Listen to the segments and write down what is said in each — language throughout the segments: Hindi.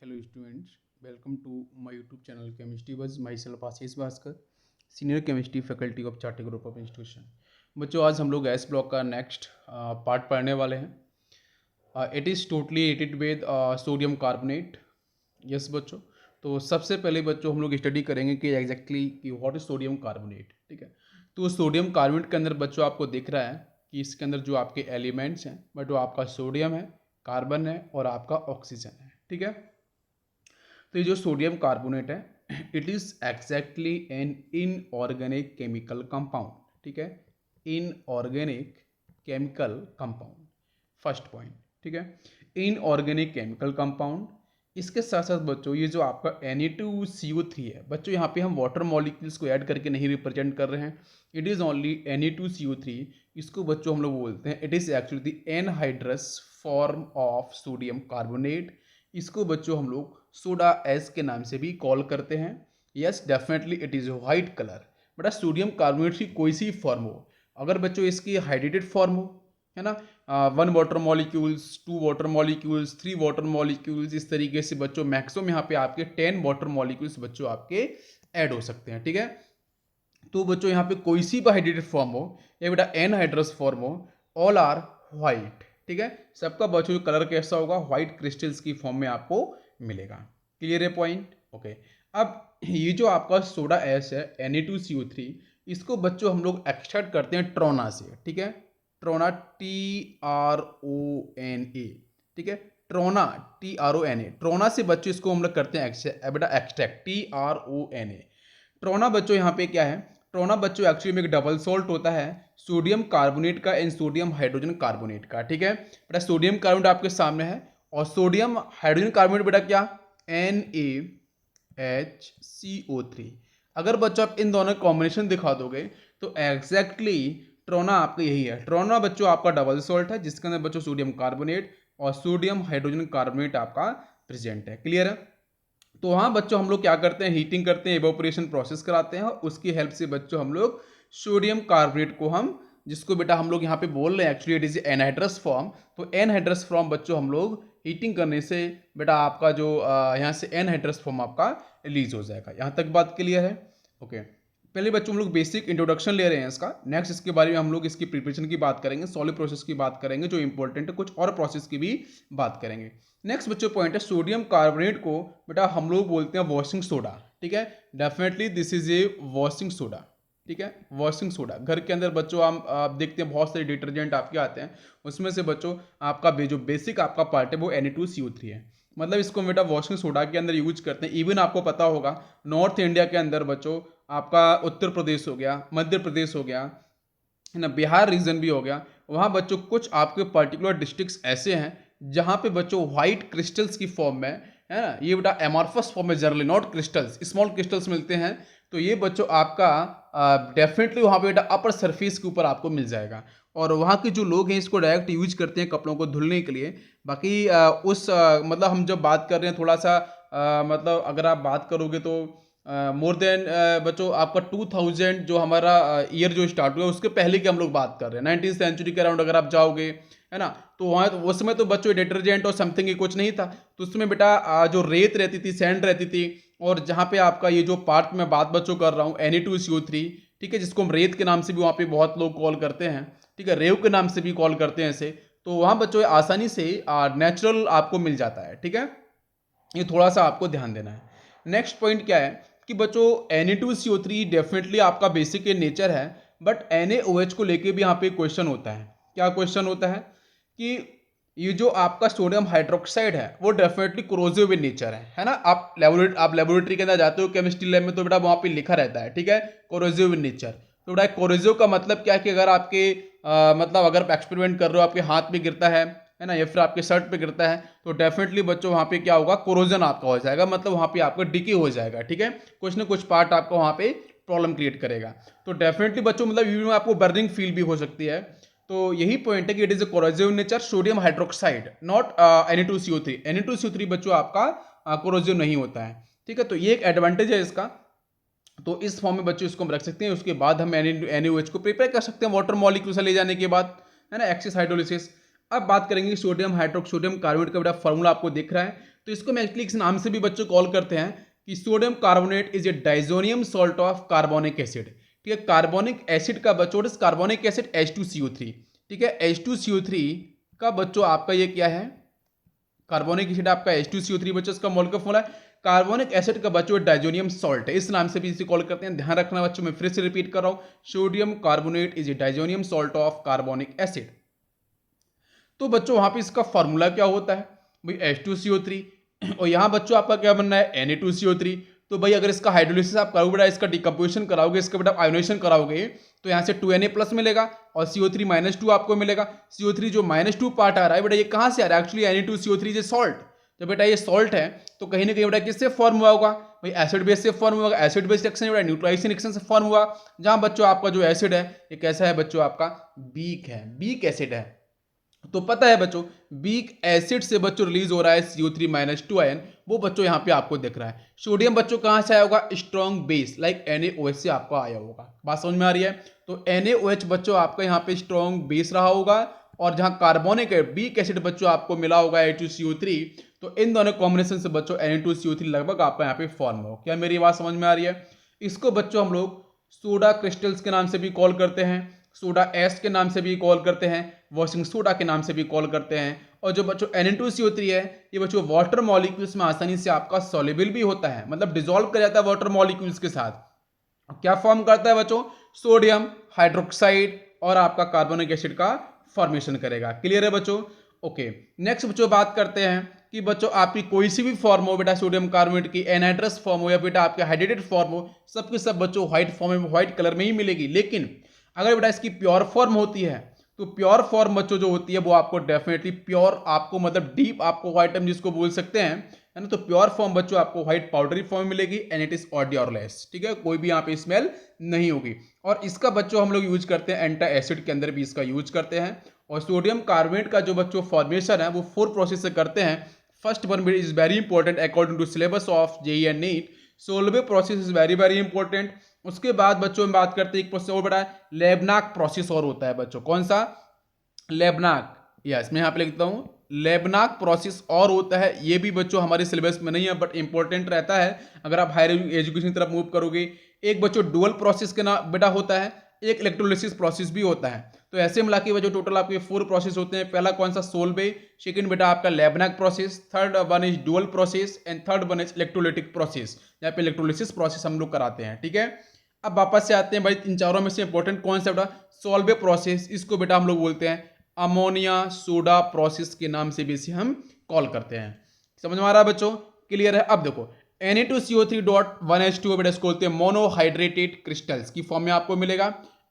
Hello students, welcome to my YouTube channel Chemistry Buzz. Myself Ashish Bhaskar, senior chemistry faculty of चार्टे ग्रुप ऑफ इंस्टीट्यूशन। बच्चों आज हम लोग एस ब्लॉक का नेक्स्ट पार्ट पढ़ने वाले हैं। इट इज़ टोटली एटेड विद सोडियम कार्बोनेट। यस बच्चों, तो सबसे पहले बच्चों हम लोग स्टडी करेंगे कि एग्जैक्टली कि व्हाट इज सोडियम कार्बोनेट। ठीक है, तो सोडियम कार्बोनेट के अंदर बच्चों आपको दिख रहा है कि इसके अंदर जो आपके एलिमेंट्स हैं बट वो आपका सोडियम है, कार्बन है और आपका ऑक्सीजन है। ठीक है, तो ये जो सोडियम कार्बोनेट है it is exactly an inorganic chemical compound. ठीक है, inorganic chemical compound, first point. ठीक है, इनऑर्गेनिक केमिकल कंपाउंड। इसके साथ साथ बच्चों ये जो आपका Na2CO3 है बच्चों, यहाँ पे हम वाटर मॉलिक्यूल्स को ऐड करके नहीं रिप्रेजेंट कर रहे हैं। It is only Na2CO3। इसको बच्चों हम लोग बोलते हैं it is actually the anhydrous form of sodium carbonate. इसको बच्चों हम लोग सोडा एस के नाम से भी कॉल करते हैं। Yes definitely it is white colour. बेटा सोडियम कार्बोनेट की कोई सी फॉर्म हो, अगर बच्चों इसकी हाइड्रेटेड फॉर्म हो, है ना, 1 water molecules, 2 water molecules, 3 water molecules, इस तरीके से बच्चों मैक्सिमम यहाँ पे आपके 10 वाटर मॉलिक्यूल्स बच्चों आपके ऐड हो सकते हैं। ठीक है, तो बच्चों यहाँ पे कोई सी भी हाइड्रेटेड फॉर्म हो या बेटा एनहाइड्रस फॉर्म हो, ऑल आर व्हाइट। ठीक है, सबका बच्चों जो कलर कैसा होगा, व्हाइट क्रिस्टल्स की फॉर्म में आपको मिलेगा। क्लियर है पॉइंट? ओके, अब ये जो आपका सोडा एस है Na2CO3, इसको बच्चों हम लोग एक्सट्रैक्ट करते हैं ट्रोना से। ठीक है, ट्रोना TRONA। ठीक है, ट्रोना TRONA, ट्रोना से बच्चों इसको हम लोग करते हैं बेटा एक्सट्रैक्ट TRONA। ट्रोना बच्चों यहाँ पे क्या है, ट्रोना बच्चों एक्चुअली में एक डबल सॉल्ट होता है सोडियम कार्बोनेट का एंड सोडियम हाइड्रोजन कार्बोनेट का। ठीक है, बेटा सोडियम कार्बोनेट आपके सामने है और सोडियम हाइड्रोजन कार्बोनेट बेटा क्या, NaHCO3। अगर बच्चों आप इन दोनों कॉम्बिनेशन दिखा दोगे तो एग्जैक्टली ट्रोना आपका यही है। ट्रोना बच्चों आपका डबल सॉल्ट है जिसके अंदर बच्चों सोडियम कार्बोनेट और सोडियम हाइड्रोजन कार्बोनेट आपका प्रेजेंट है। क्लियर है? तो वहाँ बच्चों हम लोग क्या करते हैं, हीटिंग करते हैं, एवोपरेशन प्रोसेस कराते हैं, उसकी हेल्प से बच्चों हम लोग सोडियम कार्बोनेट को हम, जिसको बेटा हम लोग यहाँ पे बोल रहे हैं actually it is anhydrous form, तो एनहाइड्रस फॉर्म बच्चों हम लोग हीटिंग करने से बेटा आपका जो यहाँ से एनहाइड्रस फॉर्म आपका रिलीज हो जाएगा। यहाँ तक बात क्लियर है? ओके, पहले बच्चों हम लोग बेसिक इंट्रोडक्शन ले रहे हैं इसका। नेक्स्ट इसके बारे में हम लोग इसकी प्रिपरेशन की बात करेंगे, सॉलिड प्रोसेस की बात करेंगे जो इंपॉर्टेंट है, कुछ और प्रोसेस की भी बात करेंगे। नेक्स्ट बच्चों पॉइंट है सोडियम कार्बोनेट को बेटा हम लोग बोलते हैं वॉशिंग सोडा। ठीक है, definitely this is a washing soda. ठीक है, वॉशिंग सोडा। घर के अंदर बच्चों हम आप देखते हैं बहुत सारे डिटर्जेंट आपके आते हैं, उसमें से बच्चों आपका जो बेसिक आपका पार्ट है वो Na2CO3 है। मतलब इसको बेटा वॉशिंग सोडा के अंदर यूज करते हैं। इवन आपको पता होगा नॉर्थ इंडिया के अंदर बच्चों आपका उत्तर प्रदेश हो गया, मध्य प्रदेश हो गया, है ना, बिहार रीजन भी हो गया, वहाँ बच्चों कुछ आपके पर्टिकुलर डिस्ट्रिक्ट्स ऐसे हैं जहाँ पे बच्चों व्हाइट क्रिस्टल्स की फॉर्म में, है ना, ये बेटा एमॉर्फस फॉर्म में generally, not crystals, small crystals मिलते हैं। तो ये बच्चों आपका डेफिनेटली वहाँ पे बेटा अपर सरफेस के ऊपर आपको मिल जाएगा और वहाँ के जो लोग हैं इसको डायरेक्ट यूज करते हैं कपड़ों को धुलने के लिए। बाकी मतलब हम जब बात कर रहे हैं थोड़ा सा मतलब अगर आप बात करोगे तो मोर देन बच्चों आपका 2000 जो हमारा ईयर जो स्टार्ट हुआ उसके पहले की हम लोग बात कर रहे हैं, 19th सेंचुरी के अराउंड अगर आप जाओगे, है ना, तो वहाँ तो उस समय तो बच्चों डिटर्जेंट और समथिंग ही कुछ नहीं था। तो उसमें बेटा जो रेत रहती थी, सैंड रहती थी, और जहाँ पे आपका ये जो पार्ट में बात बच्चों कर रहा हूँ Na2CO3, ठीक है, जिसको हम रेत के नाम से भी वहाँ पे बहुत लोग कॉल करते हैं, ठीक है, रेव के नाम से भी कॉल करते हैं इसे, तो वहाँ बच्चों आसानी से नेचुरल आपको मिल जाता है। ठीक है, ये थोड़ा सा आपको ध्यान देना है। नेक्स्ट पॉइंट क्या है कि बच्चों Na2CO3 डेफिनेटली आपका बेसिक इन नेचर है, बट NaOH को लेके भी यहाँ पे क्वेश्चन होता है। क्या क्वेश्चन होता है कि ये जो आपका सोडियम हाइड्रोक्साइड है वो डेफिनेटली कोरोसिव इन नेचर है ना। आप लेबोरेटरी के अंदर जाते हो केमिस्ट्री लैब में तो बेटा वहाँ पे लिखा रहता है, ठीक है, कोरोसिव इन नेचर। तो बेटा कोरोसिव का मतलब क्या है कि अगर आपके मतलब अगर आप एक्सपेरिमेंट कर रहे हो, आपके हाथ में गिरता है ना, या फिर आपके शर्ट पे गिरता है, तो डेफिनेटली बच्चों वहाँ पे क्या होगा, कोरोजन आपका हो जाएगा, मतलब वहाँ पे आपका डिके हो जाएगा। ठीक है, कुछ ना कुछ पार्ट आपका वहाँ पे प्रॉब्लम क्रिएट करेगा। तो डेफिनेटली बच्चों मतलब में आपको बर्निंग फील भी हो सकती है। तो यही पॉइंट है कि it is a corrosive nature sodium hydroxide, not Na2CO3। Na2CO3 बच्चों आपका कोरोसिव नहीं होता है। ठीक है, तो ये एक एडवांटेज है इसका। तो इस फॉर्म में बच्चों इसको हम रख सकते हैं। उसके बाद हम NaOH को प्रिपेयर कर सकते हैं वाटर मॉलिक्यूल से ले जाने के बाद, है ना, एक्सेस हाइड्रोलिसिस। अब बात करेंगे सोडियम कार्बोनेट का बेटा फॉर्मूला आपको दिख रहा है। तो इसको हम एक्चुअली इस नाम से भी बच्चों कॉल करते हैं कि sodium carbonate is a diazonium salt of carbonic acid. ठीक है, कार्बोनिक एसिड का बच्चों कार्बोनिक एसिड H2CO3। ठीक है, H2CO3 का बच्चों आपका ये क्या है, कार्बोनिक एसिड आपका H2CO3 बच्चों इसका मॉलिक्यूलर फॉर्मूला है। कार्बोनिक एसिड का बच्चों डाइजोनियम सॉल्ट है, इस नाम से भी इसे कॉल करते हैं। ध्यान रखना बच्चों, मैं फिर से रिपीट कर रहा हूं, sodium carbonate is a diazonium salt of carbonic acid. तो बच्चों वहां पे इसका फॉर्मूला क्या होता है भाई, H2CO3, और यहाँ बच्चों आपका क्या बनना है, Na2CO3। तो भाई अगर इसका हाइड्रोलिसिस आप करोगे बेटा, इसका डिकम्पोजिशन कराओगे, इसका बेटा आयोनाइजेशन कराओगे, तो यहाँ से 2Na+ मिलेगा और CO3-2 आपको मिलेगा। CO3 जो -2 पार्ट आ रहा है बेटा, ये कहाँ से आ रहा है, एक्चुअली Na2CO3 इज सॉल्ट। तो बेटा ये सॉल्ट है, तो कहीं ना कहीं बेटा किससे फॉर्म हुआ होगा भाई, एसिड बेस से फॉर्म हुआ। एसिड बेस रिएक्शन बेटा न्यूट्रलाइजेशन रिएक्शन से फॉर्म हुआ, जहां बच्चों आपका जो एसिड है ये कैसा है बच्चों, आपका वीक है, वीक एसिड है। तो पता है बच्चों, वीक एसिड से बच्चों रिलीज हो रहा है CO3-2 आयन, वो बच्चों यहाँ पे आपको दिख रहा है। सोडियम बच्चों कहाँ से आया होगा, स्ट्रॉन्ग बेस लाइक NaOH से आपको आया होगा। बात समझ में आ रही है, तो NaOH बच्चों आपका यहाँ पे स्ट्रॉन्ग बेस रहा होगा, और जहाँ कार्बोनिक वीक एसिड बच्चों आपको मिला होगा H2CO3, तो इन दोनों कॉम्बिनेशन से बच्चों Na2CO3 लगभग आपका यहाँ पे फॉर्म हो। क्या मेरी बात समझ में आ रही है? इसको बच्चों हम लोग सोडा क्रिस्टल्स के नाम से भी कॉल करते हैं, सोडा एश के नाम से भी कॉल करते हैं, वॉशिंग सोडा के नाम से भी कॉल करते हैं। और जो बच्चों Na2CO3 है, ये बच्चों वाटर मॉलिक्यूल्स में आसानी से आपका सॉल्युबल भी होता है, मतलब डिसॉल्व कर जाता है वाटर मॉलिक्यूल्स के साथ। क्या फॉर्म करता है बच्चों, सोडियम हाइड्रोक्साइड और आपका कार्बोनिक एसिड का फॉर्मेशन करेगा। क्लियर है बच्चों? ओके, नेक्स्ट बच्चों बात करते हैं कि बच्चों आपकी कोई सी भी फॉर्म हो बेटा, सोडियम कार्बोनेट की एनहाइड्रस फॉर्म हो या बेटा आपके हाइड्रेटेड फॉर्म हो, सबके सब बच्चों व्हाइट फॉर्म में, व्हाइट कलर में ही मिलेगी। लेकिन अगर बेटा इसकी प्योर फॉर्म होती है, तो प्योर फॉर्म बच्चों जो होती है वो आपको डेफिनेटली प्योर, आपको मतलब डीप आपको व्हाइट हम जिसको बोल सकते हैं, है ना। तो प्योर फॉर्म बच्चों आपको व्हाइट पाउडरी फॉर्म मिलेगी, एंड इट इज ऑडियोरलेस। ठीक है, कोई भी यहाँ पे स्मेल नहीं होगी। और इसका बच्चों हम लोग यूज करते हैं एंटी एसिड के अंदर भी इसका यूज करते हैं। और सोडियम कार्बोनेट का जो बच्चों फॉर्मेशन है वो 4 प्रोसेस से करते हैं। First one is very important according to syllabus of JEE and NEET, Solvay process is very very important. उसके बाद बच्चों में बात करते हैं एक प्रोसेस और बड़ा है, लेबनाक प्रोसेस और होता है बच्चों। कौन सा? लेबनाक। यस, मैं यहाँ पे लिखता हूँ लेबनाक प्रोसेस और होता है। ये भी बच्चों हमारे सिलेबस में नहीं है, बट इंपॉर्टेंट रहता है अगर आप हायर एजुकेशन की तरफ मूव करोगे। एक बच्चों डुअल प्रोसेस के नाम बेटा होता है, एक इलेक्ट्रोलिसिस प्रोसेस भी होता है। तो ऐसे मिला के जो टोटल आपके 4 प्रोसेस होते हैं। पहला कौन सा? सोलवे। सेकंड बेटा आपका Leblanc process. Third one is dual process and third one is electrolytic process, यहाँ पे इलेक्ट्रोलिसिस प्रोसेस हम लोग कराते हैं। ठीक है, अब वापस से आते हैं भाई, इन चारों में से इंपॉर्टेंट कौन सा बेटा? सोलवे प्रोसेस। इसको बेटा हम लोग बोलते हैं अमोनिया सोडा प्रोसेस के नाम से भी इसे हम कॉल करते हैं। समझ में आ रहा है बच्चों? क्लियर है? अब देखो Na2CO3.1H2 बेटा इसको बोलते हैं मोनोहाइड्रेटेड क्रिस्टल्स की फॉर्म में आपको मिलेगा।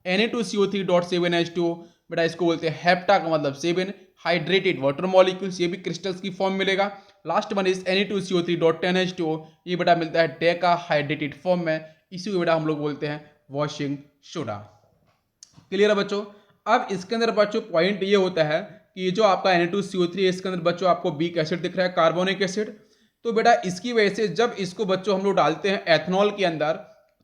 Na2CO3.7H2 बेटा इसको बोलते हैं हेप्टा का मतलब 7 हाइड्रेटेड वाटर मॉलिक्यूल्स, ये भी क्रिस्टल्स की फॉर्म मिलेगा। लास्ट वन इज Na2CO3.10H2, ये बेटा मिलता है डेका हाइड्रेटेड फॉर्म में, इसी को बेटा हम लोग बोलते हैं वॉशिंग सोडा। क्लियर है बच्चों? अब इसके अंदर बच्चों पॉइंट ये होता है कि ये जो आपका Na2CO3 है, इसके अंदर बच्चों आपको वीक एसिड दिख रहा है, कार्बोनिक एसिड। तो बेटा इसकी वजह से जब इसको बच्चों हम लोग डालते हैं एथनॉल के अंदर,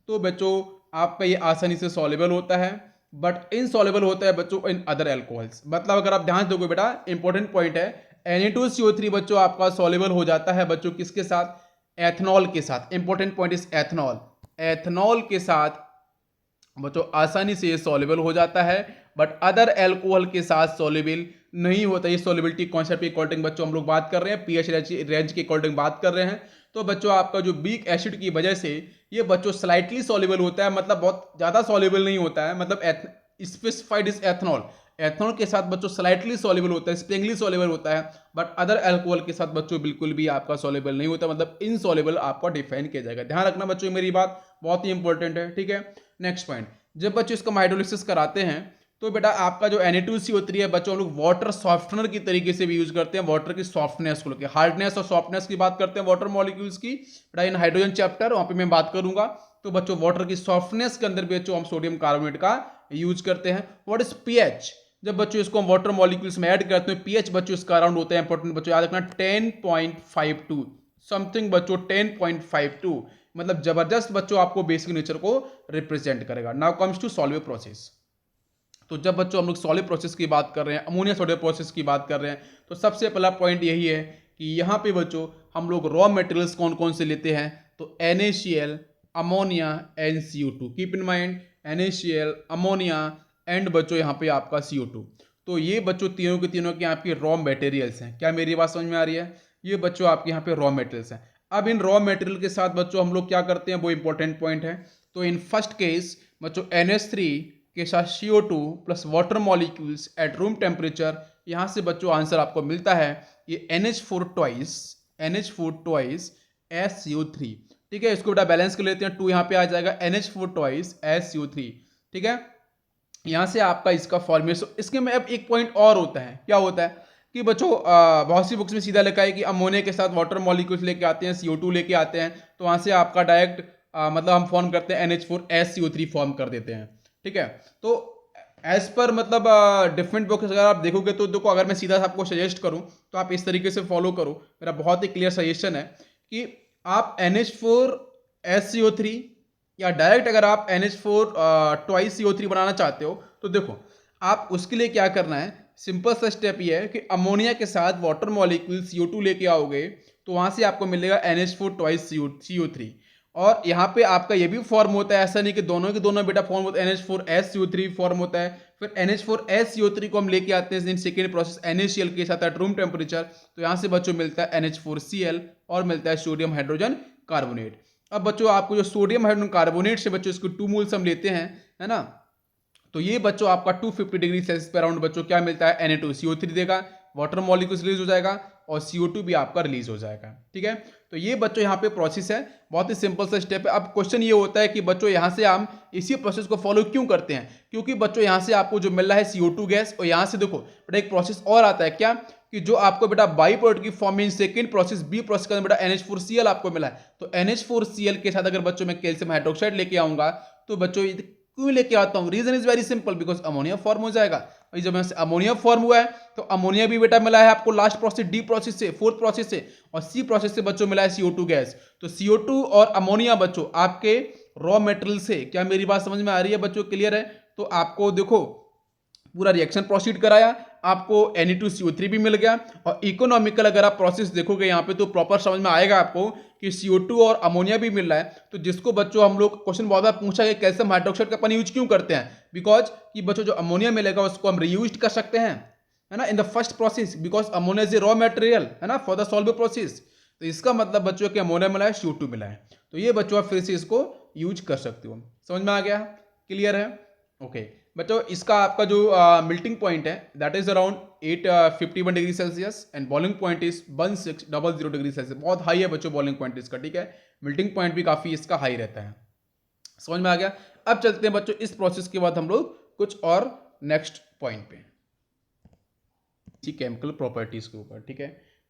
तो बच्चों आपका ये आसानी से सॉल्युबल होता है, बट इनसॉल्युबल होता है बच्चों इन अदर एल्कोहल्स। मतलब अगर आप ध्यान दोगे बेटा, इंपॉर्टेंट पॉइंट है, Na2CO3 बच्चों आपका सॉल्युबल हो जाता है बच्चों किसके साथ? एथनॉल के साथ। Important point is ethanol. Ethanol के साथ बच्चों आसानी से ये सॉल्युबल हो जाता है, बट अदर एल्कोहल के साथ सॉल्युबल नहीं होता। ये सॉल्युबिलिटी कॉन्सेप्ट के अकॉर्डिंग बच्चों हम लोग बात कर रहे हैं, पीएच रेंज के अकॉर्डिंग बात कर रहे हैं। तो बच्चों आपका जो वीक एसिड की वजह से ये बच्चों स्लाइटली सॉल्युबल होता है, मतलब बहुत ज्यादा सॉल्युबल नहीं होता है, मतलब स्पेसिफाइड इज एथनॉल। एथनॉल के साथ बच्चों स्लाइटली सॉल्युबल होता है, स्प्रिंगली सॉल्युबल होता है, बट अदर अल्कोहल के साथ बच्चों बिल्कुल भी आपका सॉल्युबल नहीं होता, मतलब इनसॉल्युबल आपका डिफाइन किया जाएगा। ध्यान रखना बच्चों, मेरी बात बहुत ही इंपॉर्टेंट है। ठीक है, नेक्स्ट पॉइंट, जब बच्चों इसका हाइड्रोलिसिस कराते हैं तो बेटा आपका जो Na2CO3 है बच्चों हम लोग वाटर सॉफ्टनर की तरीके से भी यूज करते हैं, वाटर की सॉफ्टनेस को लेकर। हार्डनेस और सॉफ्टनेस की बात करते हैं वाटर मॉलिक्यूल्स की, बेटा इन हाइड्रोजन चैप्टर वहां पे मैं बात करूंगा। तो बच्चों वाटर की सॉफ्टनेस के अंदर भी बच्चों हम सोडियम कार्बोनेट का यूज करते हैं। What is pH? जब बच्चों इसको हम वाटर मॉलिक्यूल्स में ऐड करते हैं, पीएच बच्चों इसका अराउंड होता है, इंपॉर्टेंट बच्चों याद रखना 10.52 समथिंग बच्चों 10.52, मतलब जबरदस्त बच्चों आपको बेसिक नेचर को रिप्रेजेंट करेगा। Now comes to Solvay process. तो जब बच्चों हम लोग सॉलिड प्रोसेस की बात कर रहे हैं, अमोनिया सोडियम प्रोसेस की बात कर रहे हैं, तो सबसे पहला पॉइंट यही है कि यहाँ पे बच्चों हम लोग रॉ मटेरियल्स कौन कौन से लेते हैं, तो NaCl, ammonia and CO2। Keep in mind NaCl, ammonia and बच्चों यहाँ पे आपका CO2। तो ये बच्चों तीनों के तीनों के आपके रॉ मटेरियल्स हैं। क्या मेरी बात समझ में आ रही है? ये बच्चों आपके यहाँ पे रॉ मटेरियल्स हैं। अब इन रॉ मटेरियल के साथ बच्चों हम लोग क्या करते हैं, वो इंपॉर्टेंट पॉइंट है। तो इन फर्स्ट केस बच्चों NH3 के साथ CO2 plus water molecules at room temperature, यहाँ से बच्चों आंसर आपको मिलता है ये NH4 ट्वाइस SCO3। ठीक है, इसको बेटा बैलेंस कर लेते हैं, 2 यहाँ पे आ जाएगा NH4 ट्वाइस SCO3। ठीक है, यहाँ से आपका इसका फॉर्मेशन। इसके में अब एक पॉइंट और होता है, क्या होता है कि बच्चों बहुत सी बुक्स में सीधा लिखा है कि अमोनिया के साथ वाटर मॉलिक्यूल्स लेके आते हैं, CO2 लेके आते हैं, तो वहाँ से आपका डायरेक्ट मतलब हम फॉर्म करते हैं NH4 SCO3 फॉर्म कर देते हैं। ठीक है, तो एज पर मतलब डिफरेंट बुक्स अगर आप देखोगे तो देखो, अगर मैं सीधा आपको सजेस्ट करूं तो आप इस तरीके से फॉलो करो। मेरा बहुत ही क्लियर सजेशन है कि आप NH4 SCO3 या डायरेक्ट अगर आप NH4 ट्वाइस CO3 बनाना चाहते हो तो देखो, आप उसके लिए क्या करना है, सिंपल सा स्टेप ये है कि अमोनिया के साथ वाटर मॉलिक्यूल CO2 लेके आओगे तो वहां से आपको मिलेगा NH4 ट्वाइस CO3। और यहाँ पे आपका ये भी फॉर्म होता है, ऐसा नहीं कि दोनों के दोनों बेटा फॉर्म होता है, NH4 SCO3 फॉर्म होता है। फिर NH4 SCO3 को हम लेके आते हैं इन सेकेंड प्रोसेस NaCl के साथ एट रूम टेम्परेचर, तो यहाँ से बच्चों मिलता है NH4Cl और मिलता है सोडियम हाइड्रोजन कार्बोनेट। अब बच्चों आपको जो सोडियम हाइड्रोजन कार्बोनेट से बच्चों इसको 2 मोल्स हम लेते हैं, है ना, तो ये बच्चों आपका 250 डिग्री सेल्सियस पे अराउंड बच्चों क्या मिलता है, Na2CO3 देगा, वाटर मॉलिक्यूल्स रिलीज हो जाएगा और CO2 भी आपका रिलीज हो जाएगा। ठीक है, तो ये बच्चों यहाँ पे प्रोसेस है, बहुत ही सिंपल सा स्टेप है। अब क्वेश्चन ये होता है कि बच्चों यहाँ से हम इसी प्रोसेस को फॉलो क्यों करते हैं, क्योंकि बच्चों यहाँ से आपको जो मिल रहा है CO2 गैस, और यहाँ से देखो बेटा एक प्रोसेस और आता है क्या, कि जो आपको बेटा बाई प्रोडक्ट की फॉर्म में सेकंड प्रोसेस बी प्रोसेस के अंदर बेटा NH4Cl आपको मिला है, तो NH4Cl के साथ अगर बच्चों मैं कैल्शियम हाइड्रोक्साइड लेके आऊंगा तो बच्चों क्यों लेके आता हूं, reason is very simple, because ammonia form हो जाएगा। और जब अमोनिया फॉर्म हुआ है तो अमोनिया भी बेटा मिला है आपको लास्ट प्रोसेस डी प्रोसेस से, फोर्थ प्रोसेस से, और सी प्रोसेस से बच्चों मिला है CO2 गैस। तो CO2 और अमोनिया बच्चों आपके रॉ मेटेरियल से, क्या मेरी बात समझ में आ रही है बच्चों, क्लियर है? तो आपको देखो पूरा रिएक्शन प्रोसीड कराया, आपको Na2CO3 भी मिल गया, और इकोनॉमिकल अगर आप प्रोसेस देखोगे यहाँ पे तो प्रॉपर समझ में आएगा आपको कि CO2 और अमोनिया भी मिल रहा है। तो जिसको बच्चों हम लोग क्वेश्चन बहुत बार पूछा गया कैल्शियम हाइड्रोक्साइड का अपन यूज क्यों करते हैं, बिकॉज कि बच्चों जो अमोनिया मिलेगा उसको हम रीयूज कर सकते हैं, है ना, in the first process, because ammonia is a raw material, है ना, फॉर द सॉल्वेबल प्रोसेस। तो इसका मतलब बच्चों के अमोनिया मिला है, CO2 मिला है, तो ये बच्चों आप फिर से इसको यूज कर सकते हो। समझ में आ गया, क्लियर है? ओके बच्चों, इसका आपका जो मेल्टिंग पॉइंट है that is around 851 degree Celsius and boiling point is 1600 degree Celsius. बहुत हाई है बच्चों बॉइलिंग पॉइंट इसका। ठीक है, मेल्टिंग पॉइंट भी काफी इसका हाई रहता है। समझ में आ गया? अब चलते हैं बच्चों इस प्रोसेस के बाद हम लोग कुछ और नेक्स्ट पॉइंट पे, केमिकल प्रॉपर्टीज के ऊपर। ठीक है,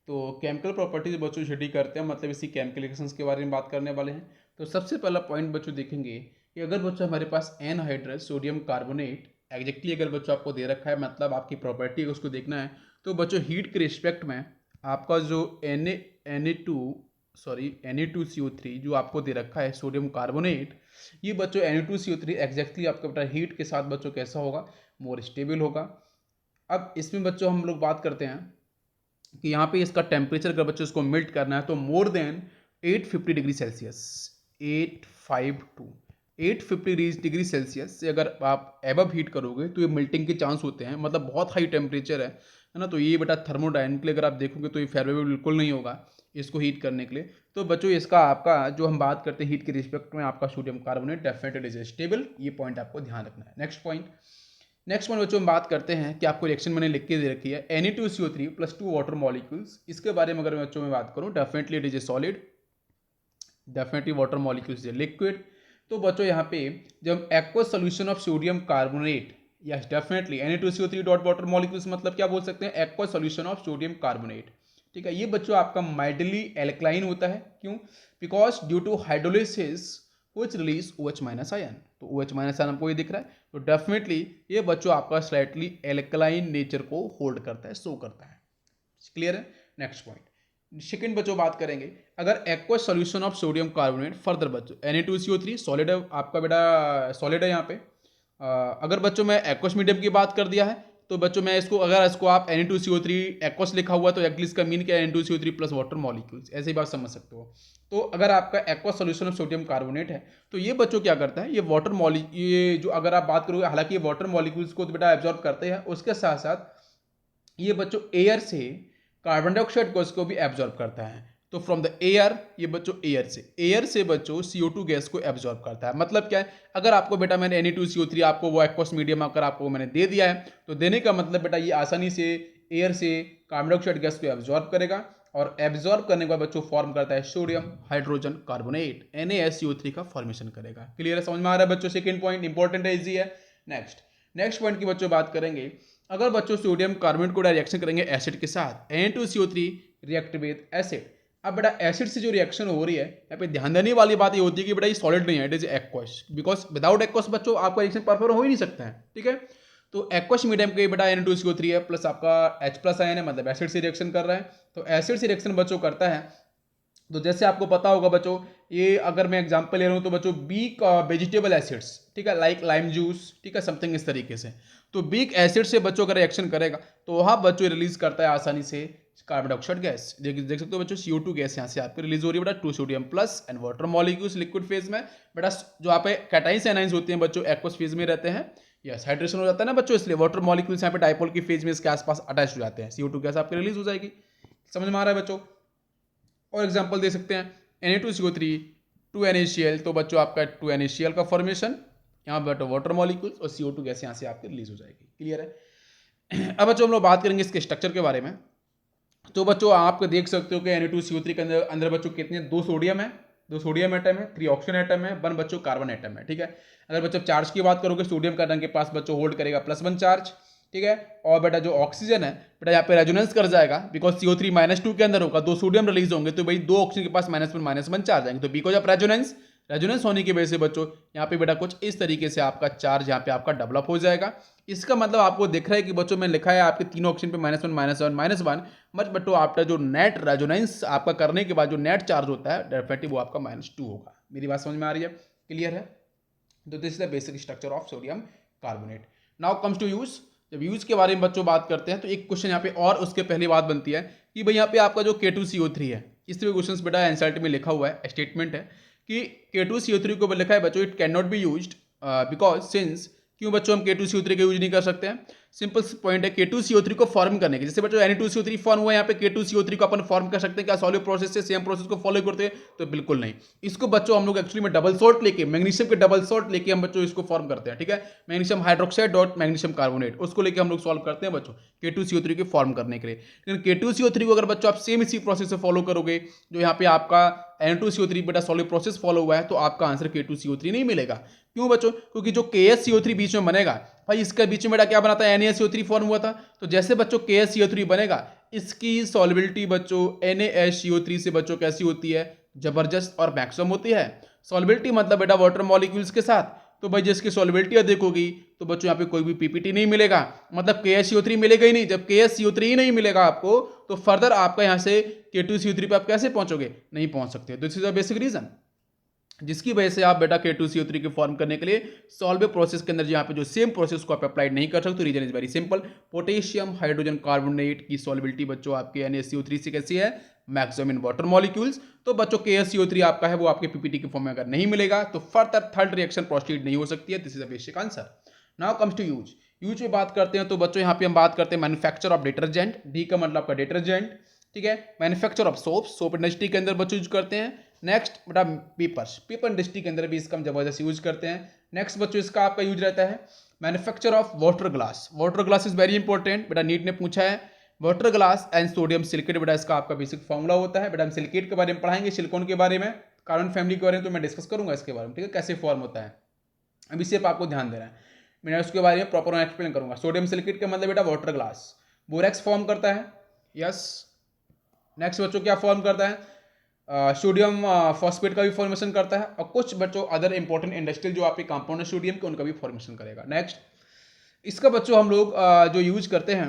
तो केमिकल प्रॉपर्टीज बच्चों स्टडी करते हैं, मतलब इसी केमिकल रिएक्शंस के बारे में बात करने वाले हैं। तो सबसे पहला पॉइंट बच्चों देखेंगे कि अगर बच्चों हमारे पास एनहाइड्रस सोडियम कार्बोनेट एग्जैक्टली अगर बच्चों आपको दे रखा है, मतलब आपकी प्रॉपर्टी है उसको देखना है, तो बच्चों हीट के रिस्पेक्ट में आपका जो Na2CO3 जो आपको दे रखा है सोडियम कार्बोनेट, ये बच्चों Na2CO3 एग्जैक्टली आपका बेटा हीट के साथ बच्चों कैसा होगा, मोर स्टेबल होगा। अब इसमें बच्चों हम लोग बात करते हैं कि यहाँ पे इसका टेम्परेचर अगर बच्चों इसको मेल्ट करना है तो more than 850 degree Celsius, 850 degree Celsius से अगर आप एबव हीट करोगे तो ये मेल्टिंग के चांस होते हैं, मतलब बहुत हाई टेम्परेचर है ना। तो ये बेटा थर्मोडायनेमिकली अगर आप देखोगे तो ये फेवरेबल बिल्कुल नहीं होगा इसको हीट करने के लिए। तो बच्चों इसका आपका जो हम बात करते हैं हीट के रिस्पेक्ट में, आपका sodium carbonate definitely is stable, ये पॉइंट आपको ध्यान रखना है। नेक्स्ट पॉइंट बच्चों हम बात करते हैं कि आपको रिएक्शन मैंने लिख के दे रखी है Na2CO3 + 2 वाटर मॉलिक्यूल्स। इसके बारे में अगर बच्चों में बात करूं, definitely it is a solid, definitely water molecules is a liquid. तो बच्चों यहाँ पे जब aqueous solution of sodium carbonate, yes definitely Na2CO3 dot water molecules, मतलब क्या बोल सकते हैं, aqueous solution of sodium carbonate. ठीक है, ये बच्चों आपका माइल्डली एल्कलाइन होता है, क्यों, because due to hydrolysis which release OH minus ion. तो OH माइनस आयन हमको ये दिख रहा है, तो डेफिनेटली ये बच्चों आपका स्लाइटली एल्कलाइन नेचर को होल्ड करता है, शो करता है। क्लियर है? नेक्स्ट पॉइंट सेकंड बच्चों बात करेंगे, अगर aqueous solution of sodium carbonate, further बच्चों Na2CO3 सॉलिड है, आपका बेटा सॉलिड है यहाँ पे। अगर बच्चों मैं एक्वस मीडियम की बात कर दिया है तो बच्चों मैं इसको अगर इसको आप Na2CO3 एक्वस लिखा हुआ तो एक्चुअली इसका मीन क्या है, Na2CO3 प्लस वाटर मॉलिक्यूल्स, ऐसे ही बात समझ सकते हो। तो अगर आपका aqueous solution of sodium carbonate है तो ये बच्चों क्या करता है, ये जो अगर आप बात करोगे, हालांकि ये वाटर मॉलिक्यूल्स को तो बेटा एब्जॉर्ब करते हैं, उसके साथ साथ ये बच्चों एयर से कार्बन डाइऑक्साइड गैस को भी एब्जॉर्ब करता है। तो फ्रॉम द एयर, ये बच्चों एयर से बच्चों CO2 गैस को एब्जॉर्ब करता है। मतलब क्या है, अगर आपको बेटा मैंने Na2CO3 आपको वो एक्वस मीडियम अगर आपको मैंने दे दिया है तो देने का मतलब बेटा ये आसानी से एयर से कार्बन डाइऑक्साइड गैस को एब्जॉर्ब करेगा और एब्जॉर्ब करने के बाद बच्चों फॉर्म करता है सोडियम हाइड्रोजन कार्बोनेट, NaSCO3 का फॉर्मेशन करेगा। क्लियर है, समझ में आ रहा है बच्चों? सेकंड पॉइंट इंपॉर्टेंट है, इजी है। नेक्स्ट पॉइंट की बच्चों बात करेंगे। अगर बच्चों सोडियम कार्बोनेट को रिएक्शन करेंगे एसिड के साथ, Na2CO3 रिएक्ट विद एसिड। अब बेटा एसिड से जो रिएक्शन हो रही है, यहाँ पे ध्यान देने वाली बात ये होती है कि बेटा ये सॉलिड नहीं है, it is aqueous, because without aqueous बच्चों आपका रिएक्शन परफॉर्म हो ही नहीं सकता है। ठीक है, तो एक्वस मीडियम के बेटा Na2CO3 है प्लस आपका H+ आयन है, मतलब एसिड से रिएक्शन कर रहा है। तो एसिड से रिएक्शन बच्चों करता है, तो जैसे आपको पता होगा बच्चों, ये अगर मैं एग्जांपल ले रहा हूँ तो बच्चों बीक वेजिटेबल एसिड्स, ठीक है, लाइक लाइम जूस, ठीक है, समथिंग इस तरीके से। तो बीक एसिड से बच्चों का रिएक्शन करेगा तो वहाँ बच्चों रिलीज करता है आसानी से कार्बन डाइऑक्साइड गैस। देख सकते हो बच्चों CO2 गैस यहाँ से आपकी रिलीज हो रही है बेटा, 2 sodium plus and water molecules liquid phase में। बेटा जो आप कैटाइंस एनाइंस होते हैं बच्चों एक्वस फेज में रहते हैं, यस हाइड्रेशन हो जाता है ना बच्चों, इसलिए वाटर मॉलिक्यूल्स यहाँ पे डाइपोल की फेज में इसके आसपास अटैच हो जाते हैं, CO2 गैस आपकी रिलीज हो जाएगी। समझ में आ रहा है बच्चों? और एग्जांपल दे सकते हैं Na2CO3 2NaCl, तो बच्चों आपका 2NaCl का फॉर्मेशन, यहाँ पर वाटर मॉलिक्यूल्स और CO2 गैस यहाँ से आपकी रिलीज हो जाएगी। क्लियर है? अब बच्चों हम लोग बात करेंगे इसके स्ट्रक्चर के बारे में। तो बच्चों आप देख सकते हो कि Na2CO3 के अंदर बच्चों कितने, 2 सोडियम है, 2 सोडियम एटम है, 3 ऑक्सीजन एटम है, 1 बच्चों कार्बन एटम है। ठीक है, अगर बच्चों चार्ज की बात करोगे, सोडियम का रंग के पास बच्चों होल्ड करेगा +1 चार्ज। ठीक है, और बेटा जो ऑक्सीजन है बेटा यहाँ पे रेजोनेंस कर जाएगा, बिकॉज CO3 -2 के अंदर होगा, 2 सोडियम रिलीज होंगे तो भाई 2 ऑक्सीजन के पास -1 चार्ज आएंगे, तो बिकॉज ऑफ रेजोनेंस होने की वजह से बच्चों यहाँ पे बेटा कुछ इस तरीके से आपका चार्ज यहाँ पे आपका डेवलप हो जाएगा। इसका मतलब आपको दिख रहा है कि बच्चों में लिखा है आपके तीनों ऑक्सीजन पे -1 मत बच्चों आपका जो नेट रेजोनेंस आपका करने के बाद जो नेट चार्ज होता है डेफिनेटली वो आपका -2 होगा। मेरी बात समझ में आ रही है? क्लियर है? तो this is the basic structure of sodium carbonate. Now comes to use. जब यूज के बारे में बच्चों बात करते हैं तो एक क्वेश्चन यहाँ पे और उसके पहली बात बनती है कि भाई यहाँ पे आपका जो K2CO3 है, इस तरह क्वेश्चन बेटा एनसीईआरटी में लिखा हुआ है, स्टेटमेंट है कि K2CO3 को लिखा है बच्चों it can not be used because since, क्यों बच्चों हम K2CO3 का यूज नहीं कर सकते हैं? सिंपल पॉइंट है, K2CO3 को फॉर्म करने के, जैसे बच्चों Na2CO3 फॉर्म हुआ है, यहाँ पे K2CO3 को अपन फॉर्म कर सकते हैं क्या सॉलिड प्रोसेस से सेम प्रोसेस को फॉलो करते हैं? तो बिल्कुल नहीं। इसको बच्चों हम लोग एक्चुअली में डबल सॉल्ट लेके, मैग्नीशियम के डबल सॉल्ट लेके हम बच्चों इसको फॉर्म करते हैं। ठीक है, magnesium hydroxide dot magnesium carbonate, उसको लेके हम लोग सॉल्व करते हैं बच्चों K2CO3 को फॉर्म करने के लिए। लेकिन K2CO3 को अगर बच्चों आप सेम इसी प्रोसेस से फॉलो करोगे जो यहाँ पे आपका Na2CO3 बेटा सॉलिड प्रोसेस फॉलो हुआ है, तो आपका आंसर K2CO3 नहीं मिलेगा। क्यों बच्चों? क्योंकि जो KSCO3 बीच में बनेगा भाई, इसका बीच में बेटा क्या बना था, NaSCO3 फॉर्म हुआ था, तो जैसे बच्चों KSCO3 बनेगा, इसकी सॉल्युबिलिटी बच्चों NaSCO3 से बच्चों कैसी होती है? जबरदस्त और मैक्सिमम होती है। सॉल्युबिलिटी मतलब बेटा वाटर मॉलिक्यूल्स के साथ, तो भाई जिसकी सॉल्युबिलिटी अधिक होगी तो बच्चों यहाँ पे कोई भी पीपीटी नहीं मिलेगा, मतलब KSCO3 मिलेगा ही नहीं। जब KSCO3 ही नहीं मिलेगा आपको तो फर्दर आपका यहाँ से K2CO3 पे आप कैसे पहुंचोगे? नहीं पहुंच सकते। This is a basic reason जिसकी वजह से आप बेटा K2CO3 के फॉर्म करने के लिए सॉल्व प्रोसेस के अंदर यहाँ पे जो सेम प्रोसेस को आप अप्लाई नहीं कर सकते। Reason is very simple, potassium hydrogen carbonate की सॉल्युबिलिटी बच्चों आपके NaCO3 से कैसी है? Maximum in water molecules. तो बच्चों KSCO3 आपका है वो आपके पीपीटी के फॉर्म में अगर नहीं मिलेगा तो फर्दर थर्ड रिएक्शन प्रोसीड नहीं हो सकती है। This is a basic answer. Now comes to use. Use में बात करते हैं तो बच्चों यहाँ पे हम बात करते हैं मैन्युफैक्चर ऑफ डिटर्जेंट, डी का मतलब आपका डिटर्जेंट। ठीक है, मैन्युफैक्चर ऑफ सोप इंडस्ट्री के अंदर बच्चों यूज करते हैं। नेक्स्ट बेटा पेपर इंडस्ट्री के अंदर भी इसका हम जबरदस्त यूज करते हैं। नेक्स्ट बच्चों इसका आपका यूज रहता है manufacture of water glass. Water glass is very important, बेटा नीट ने पूछा है। Water glass and sodium silicate बेटा इसका आपका बेसिक फॉर्मूला होता है। बेटा हम सिलिकेट के बारे में पढ़ाएंगे, सिलिकॉन के बारे में, कार्बन फैमिली के बारे में तो मैं डिस्कस करूंगा इसके बारे में। ठीक है, कैसे फॉर्म होता है, अभी सिर्फ आपको ध्यान देना है, मैं उसके बारे में प्रॉपर एक्सप्लेन करूंगा। सोडियम सिलिकेट का मतलब बेटा वाटर ग्लास। बोरेक्स फॉर्म करता है, यस। नेक्स्ट बच्चों क्या फॉर्म करता है? सोडियम फॉस्फेट का भी फॉर्मेशन करता है, और कुछ बच्चों अदर इंपॉर्टेंट इंडस्ट्रियल जो आपके कंपाउंड है सोडियम के, उनका भी फॉर्मेशन करेगा। नेक्स्ट इसका बच्चों हम लोग जो यूज करते हैं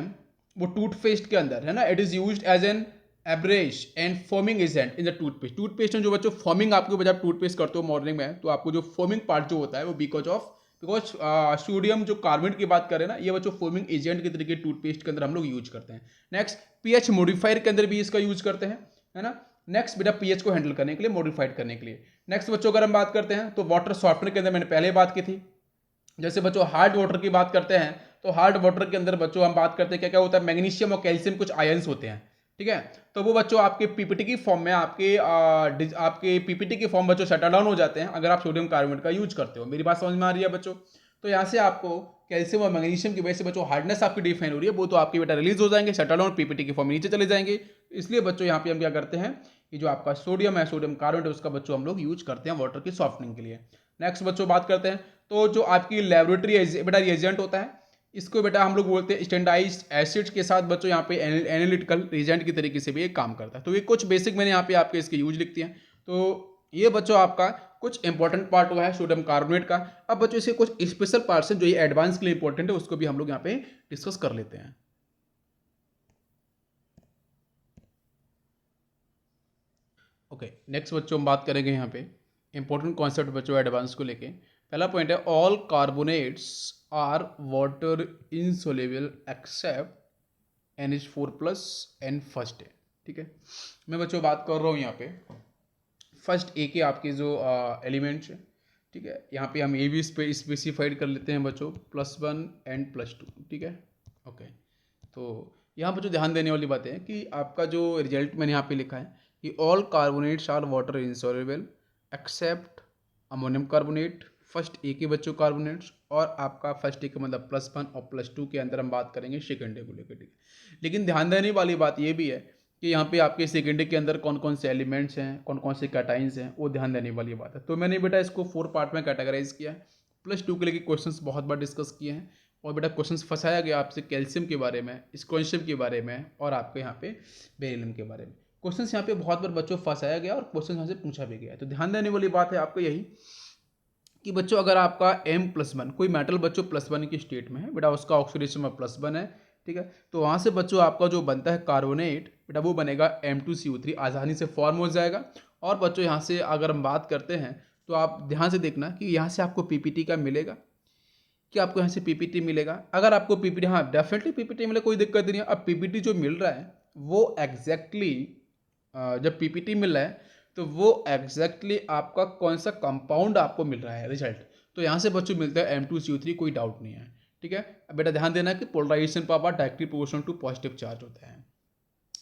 वो टूथपेस्ट के अंदर है ना, it is used as an abrasive and foaming agent in the toothpaste. Toothpaste में जो बच्चों फॉर्मिंग आपको जब टूथपेस्ट करते हो मॉर्निंग में, तो आपको जो फॉर्मिंग पार्ट जो होता है वो बिकॉज ऑफ बिकॉज सोडियम जो कार्बोनेट की बात करें ना, ये बच्चों फॉर्मिंग एजेंट के तरीके टूथपेस्ट के अंदर हम लोग यूज करते हैं। नेक्स्ट पीएच मॉडिफायर के अंदर भी इसका यूज करते हैं, है ना। नेक्स्ट बेटा पीएच को हैंडल करने के लिए, मॉडिफाइड करने के लिए। नेक्स्ट बच्चों अगर हम बात करते हैं तो वाटर सॉफ्टनर के अंदर मैंने पहले बात की थी। जैसे बच्चों हार्ड वाटर की बात करते हैं तो हार्ड वाटर के अंदर बच्चों हम बात करते हैं क्या क्या होता है, मैग्नीशियम और कैल्शियम कुछ आयंस होते हैं, ठीक है। तो वो बच्चों आपके पीपीटी की फॉर्म में आपके पीपीटी की फॉर्म बच्चों शट डाउन हो जाते हैं अगर आप सोडियम कार्बोनेट का यूज करते हो। मेरी बात समझ में आ रही है बच्चों? तो यहाँ से आपको कैल्शियम और मैग्नीशियम की वजह से बच्चों हार्डनेस आपकी डिफाइन हो रही है, वो तो आपके बेटा रिलीज हो जाएंगे, शट डाउन पीपीटी की फॉर्म में नीचे चले जाएंगे। इसलिए बच्चों यहाँ पे हम क्या करते हैं कि जो आपका सोडियम है, सोडियम कार्बोनेट है, उसका बच्चों हम लोग यूज करते हैं वाटर की सॉफ्टनिंग के लिए। नेक्स्ट बच्चों बात करते हैं तो जो आपकी लेबोरेटरी बेटा रिएजेंट होता है, इसको बेटा हम लोग बोलते हैं स्टैंडर्डाइज्ड एसिड्स के साथ बच्चों यहाँ पे एनालिटिकल रिएजेंट की तरीके से भी ये काम करता है। तो ये कुछ बेसिक मैंने यहाँ पे आपके इसके यूज लिखती हैं। तो ये बच्चों आपका कुछ इंपॉर्टेंट पार्ट हुआ है सोडियम कार्बोनेट का। अब बच्चों इसके कुछ स्पेशल पार्ट्स हैं जो ये एडवांस के लिए इंपॉर्टेंट है, उसको भी हम लोग यहाँ पे डिस्कस कर लेते हैं। ओके, नेक्स्ट बच्चों हम बात करेंगे यहाँ पे इंपॉर्टेंट कॉन्सेप्ट बच्चों एडवांस को लेके। पहला पॉइंट है all carbonates are water insoluble except NH4+ and first है, ठीक है। मैं बच्चों बात कर रहा हूँ यहाँ पे फर्स्ट ए के आपके जो एलिमेंट्स है, ठीक है। यहाँ पे हम ए भी स्पेसिफाइड कर लेते हैं बच्चों +1 एंड +2, ठीक है। ओके, तो यहाँ बच्चों ध्यान देने वाली बात है कि आपका जो रिजल्ट मैंने यहाँ पे लिखा है कि all carbonates are water insoluble except ammonium carbonate, first A के बच्चों कार्बोनेट्स, और आपका फर्स्ट ए का मतलब +1 और +2 के अंदर हम बात करेंगे सेकेंड ए को लेकर, ठीक है। लेकिन ध्यान देने वाली बात ये भी है कि यहाँ पे आपके सेकेंड ए के अंदर कौन कौन से एलिमेंट्स हैं, कौन कौन से कैटाइंस हैं, वो ध्यान देने वाली बात है। तो मैंने बेटा इसको 4 पार्ट में कैटेगराइज किया है। +2 के लिए क्वेश्चंस बहुत बार डिस्कस किए हैं, और बेटा क्वेश्चंस फंसाया गया आपसे कैल्शियम के बारे में, स्क्वेंशियम के बारे में, और आपके यहाँ पे बेरिलियम के बारे में। क्वेश्चंस यहाँ पे बहुत बार बच्चों फंसाया गया और क्वेश्चन यहाँ से पूछा भी गया है। तो ध्यान देने वाली बात है आपको यही कि बच्चों अगर आपका M+1 कोई मेटल बच्चों +1 की स्टेट में है बेटा, उसका ऑक्सीडेशन में +1 है, ठीक है। तो वहाँ से बच्चों आपका जो बनता है कार्बोनेट बेटा वो बनेगा M2CO3, आसानी से फॉर्म हो जाएगा। और बच्चों यहाँ से अगर हम बात करते हैं तो आप ध्यान से देखना कि यहाँ से आपको पीपीटी का मिलेगा, कि आपको यहाँ से पीपीटी मिलेगा। अगर आपको पीपीटी, हाँ डेफिनेटली पीपीटी मिले, कोई दिक्कत नहीं है। अब पीपीटी जो मिल रहा है वो एग्जैक्टली जब पीपीटी मिल रहा है तो वो एग्जैक्टली आपका कौन सा कंपाउंड आपको मिल रहा है रिजल्ट, तो यहाँ से बच्चों मिलता है M2CO3, कोई डाउट नहीं है, ठीक है। अब बेटा ध्यान देना कि polarization power directly proportional to positive charge होता है।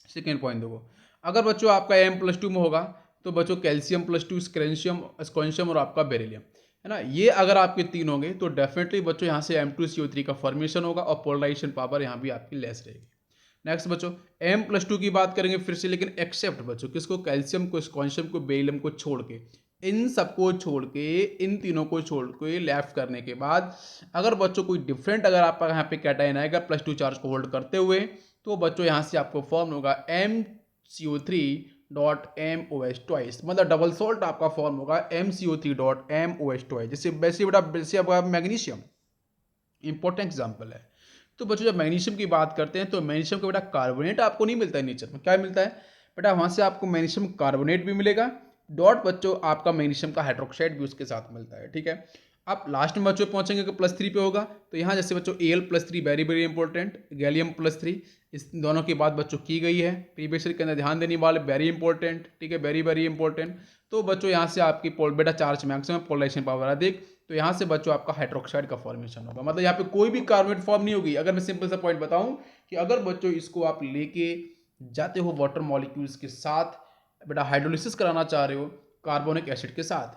सेकेंड पॉइंट देखो, अगर बच्चों आपका M+2 में होगा तो बच्चों कैल्शियम +2, स्क्वेंशियम और आपका बेरिलियम, है ना। ये अगर आपके 3 होंगे तो डेफिनेटली बच्चों यहाँ से M2CO3 का फॉर्मेशन होगा और पोलराइजेशन पावर यहाँ भी आपकी लेस रहेगी। नेक्स्ट बच्चों M+2 की बात करेंगे फिर से, लेकिन एक्सेप्ट बच्चों किसको, कैल्शियम को, स्क्वेंशियम को, बेरिलियम को छोड़ के, इन सबको छोड़ के, इन तीनों को छोड़ के लेफ्ट करने के बाद अगर बच्चों कोई डिफरेंट अगर आपका यहाँ पे कैटायन आएगा +2 चार्ज को होल्ड करते हुए, तो बच्चों यहाँ से आपको फॉर्म होगा MCO3.MOH ट्वाइस, मतलब डबल सॉल्ट आपका फॉर्म होगा MCO3.MOH ट्वाइस। जैसे वैसे बेटा वैसे आपका मैग्नीशियम इंपॉर्टेंट एग्जाम्पल है। तो बच्चों जब मैग्नीशियम की बात करते हैं तो मैग्नीशियम का बेटा कार्बोनेट आपको नहीं मिलता है नेचर में, क्या मिलता है बेटा, वहाँ से आपको मैग्नीशियम कार्बोनेट भी मिलेगा, डॉट बच्चों आपका मैग्नीशियम का हाइड्रोक्साइड भी उसके साथ मिलता है, ठीक है। आप लास्ट में बच्चों पहुंचेंगे कि +3 पे होगा, तो यहाँ जैसे बच्चों Al+3 very very important, gallium +3, इस दोनों की बात बच्चों की गई है प्रीवियस के अंदर, ध्यान देने वाले वेरी इंपॉर्टेंट, ठीक है, वेरी वेरी इंपॉर्टेंट। तो बच्चों यहाँ से आपकी बेटा चार्ज मैक्सिमम, पोलराइजेशन पावर अधिक, तो यहाँ से बच्चों आपका हाइड्रोक्साइड का फॉर्मेशन होगा, मतलब यहाँ पे कोई भी कार्बोनेट फॉर्म नहीं होगी। अगर मैं सिंपल सा पॉइंट बताऊं कि अगर बच्चों इसको आप लेके जाते हो वाटर मॉलिक्यूल्स के साथ बेटा हाइड्रोलिसिस कराना चाह रहे हो कार्बोनिक एसिड के साथ,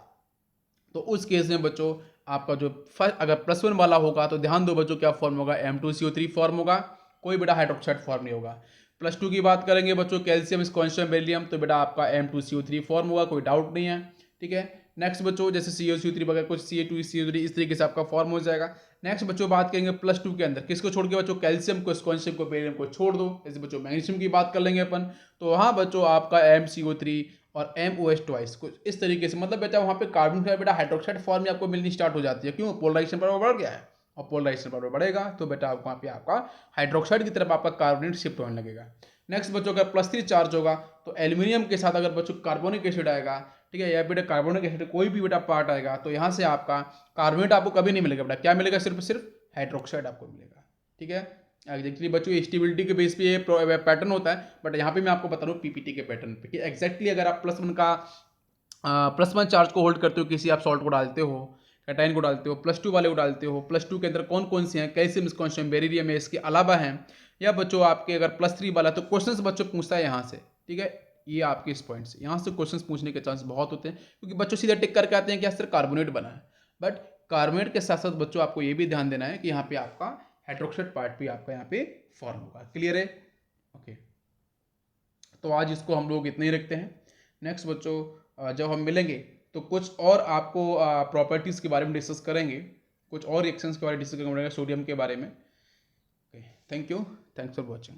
तो उस केस में बच्चों आपका जो अगर +1 वाला होगा तो ध्यान दो बच्चों क्या फॉर्म होगा, M2CO3 फॉर्म होगा, कोई बेटा हाइड्रोक्साइड फॉर्म नहीं होगा। +2 की बात करेंगे बच्चों कैल्शियम, स्क्वेंशियम, बेरिलियम, तो बेटा आपका M2CO3 फॉर्म होगा, कोई डाउट नहीं है, ठीक है। नेक्स्ट बच्चों जैसे CaCO3 वगैरह कुछ Ca2 CO3 इस तरीके से आपका फॉर्म हो जाएगा। नेक्स्ट बच्चों बात करेंगे +2 के अंदर किसको छोड़ के बच्चों, कैल्शियम को, स्क्वेंशियम को, बेरिलियम को छोड़ दो। जैसे बच्चों मैग्नीशियम की बात कर लेंगे अपन, तो वहाँ बच्चों आपका MCO3 और MOH ट्वाइस कुछ इस तरीके से, मतलब बेटा वहाँ पे कार्बन का बेटा हाइड्रोक्साइड फॉर्म में आपको मिलनी स्टार्ट हो जाती है, क्यों, पोलराइजेशन पावर बढ़ गया है, और पोलराइजेशन पावर बढ़ेगा तो बेटा वहाँ पे आपका हाइड्रोक्साइड की तरफ आपका कार्बोनेट शिफ्ट होने लगेगा। नेक्स्ट बच्चों का +3 चार्ज होगा तो एल्यूमिनियम के साथ अगर बच्चों कार्बोनिक एसिड आएगा ठीक है, या बेटा कार्बोनिक एसिड कोई भी बेटा पार्ट आएगा तो यहाँ से आपका कार्बोनेट आपको कभी नहीं मिलेगा बेटा, क्या मिलेगा, सिर्फ सिर्फ हाइड्रोक्साइड आपको मिलेगा। ठीक है, एक्चुअली बच्चों स्टेबिलिटी के बेस पे ये पैटर्न होता है, बट यहाँ पे मैं आपको बता रहा हूँ पीपीटी के पैटर्न पे कि एग्जैक्टली अगर आप +1 चार्ज को होल्ड करते हो, किसी आप सॉल्ट को डालते हो, कैटाइन को डालते हो, +2 वाले को डालते हो, +2 के अंदर कौन कौन से हैं, कैल्शियम, स्कॉन्शियम, बेरिलियम है, इसके अलावा हैं, या बच्चों आपके अगर +3 वाला, तो क्वेश्चंस बच्चों पूछता है यहाँ से। ठीक है, ये आपके इस पॉइंट से यहाँ से क्वेश्चंस पूछने के चांस बहुत होते हैं, क्योंकि बच्चों सीधा टिक करके आते हैं कि सर कार्बोनेट बना है, बट कार्बोनेट के साथ साथ बच्चों आपको ये भी ध्यान देना है कि यहाँ पे आपका हाइड्रोक्साइड पार्ट भी आपका यहाँ पे फॉर्म होगा। क्लियर है? ओके, तो आज इसको हम लोग इतने ही रखते हैं। नेक्स्ट बच्चों जब हम मिलेंगे तो कुछ और आपको प्रॉपर्टीज़ के बारे में डिस्कस करेंगे, कुछ और रिएक्शंस के बारे में डिस्कस करेंगे, सोडियम के बारे में। Okay, thank you, thanks for watching.